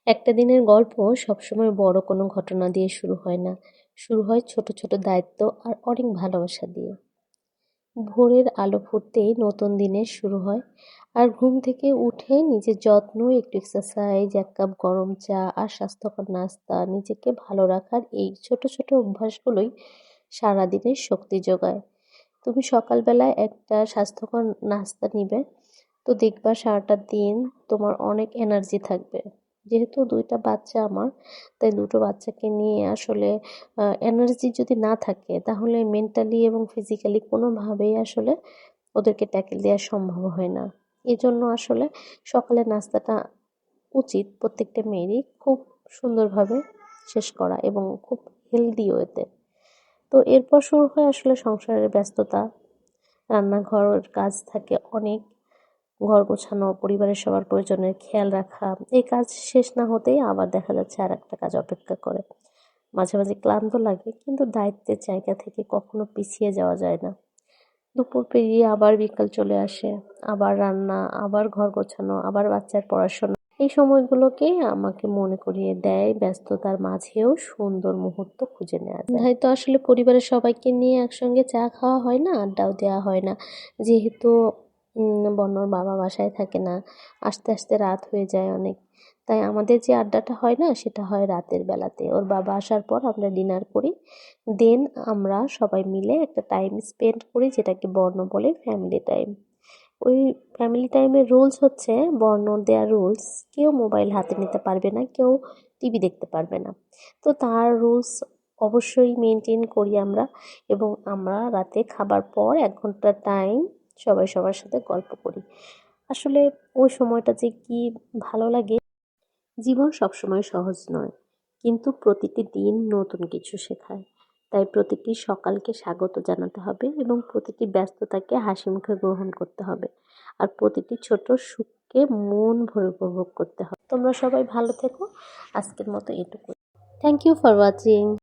একটা দিনের গল্প সবসময় বড় কোনো ঘটনা দিয়ে শুরু হয় না, শুরু হয় ছোট ছোট দায়িত্ব আর অনেক ভালোবাসা দিয়ে। ভোরের আলো ফুটতেই নতুন দিনের শুরু হয়। আর ঘুম থেকে উঠে নিজের যত্ন, একটু এক্সারসাইজ, এক কাপ গরম চা আর স্বাস্থ্যকর নাস্তা, নিজেকে ভালো রাখার এই ছোট ছোট অভ্যাসগুলোই সারাদিনের শক্তি যোগায়। তুমি সকালবেলায় একটা স্বাস্থ্যকর নাস্তা নিবে, তো দেখবা সারাটা দিন তোমার অনেক এনার্জি থাকবে। যেহেতু ২টা বাচ্চা আমার, তাই ২টো বাচ্চাকে নিয়ে আসলে এনার্জি যদি না থাকে তাহলে মেন্টালি এবং ফিজিক্যালি কোনোভাবেই আসলে ওদেরকে ট্যাকেল দেওয়া সম্ভব হয় না। এজন্য আসলে সকালের নাস্তাটা উচিত প্রত্যেকটা মেয়েরই খুব সুন্দরভাবে শেষ করা এবং খুব হেলদি ওয়েতে। তো এরপর শুরু হয় আসলে সংসারের ব্যস্ততা, রান্নাঘরের কাজ থাকে অনেক, ঘর গোছানো, পরিবারের সবার প্রয়োজনের খেয়াল রাখা। এই কাজ শেষ না হতেই আবার দেখা যাচ্ছে আর একটা কাজ অপেক্ষা করে। মাঝে মাঝে ক্লান্ত লাগে, কিন্তু দায়িত্বের জায়গা থেকে কখনো পিছিয়ে যাওয়া যায় না। দুপুর পেরিয়ে আবার বিকাল চলে আসে, আবার রান্না, আবার ঘর গোছানো, আবার বাচ্চার পড়াশোনা। এই সময়গুলোকে আমাকে মনে করিয়ে দেয় ব্যস্ততার মাঝেও সুন্দর মুহূর্ত খুঁজে নেওয়া যায়। হয়তো আসলে পরিবারের সবাইকে নিয়ে একসঙ্গে চা খাওয়া হয় না, আড্ডাও দেওয়া হয় না। যেহেতু বন্যর বাবা বাসায় থাকে না, আস্তে আস্তে রাত হয়ে যায় অনেক। তাই আমাদের যে আড্ডাটা হয় না, সেটা হয় রাতের বেলাতে। ওর বাবা আসার পর আমরা ডিনার করি, দেন আমরা সবাই মিলে একটা টাইম স্পেন্ড করি, যেটাকে বর্ণ বলে ফ্যামিলি টাইম। ওই ফ্যামিলি টাইমের রুলস হচ্ছে, বর্ণ দেওয়া রুলস, কেউ মোবাইল হাতে নিতে পারবে না, কেউ টিভি দেখতে পারবে না। তো তার রুলস অবশ্যই মেনটেন করি আমরা। এবং আমরা রাতে খাবার পর ১ ঘন্টা টাইম সবাই সবার সাথে গল্প করি। আসলে ওই সময়টা যে কি ভালো লাগে। জীবন সবসময় সহজ নয়, কিন্তু প্রতিটি দিন নতুন কিছু শেখায়। তাই প্রতিটি সকালকে স্বাগত জানাতে হবে এবং প্রতিটি ব্যস্ততাকে হাসিমুখে গ্রহণ করতে হবে। আর প্রতিটি ছোট সুখকে মন ভরে উপভোগ করতে হবে। তোমরা সবাই ভালো থেকো। আজকের মতো এটুকুই। Thank you for watching.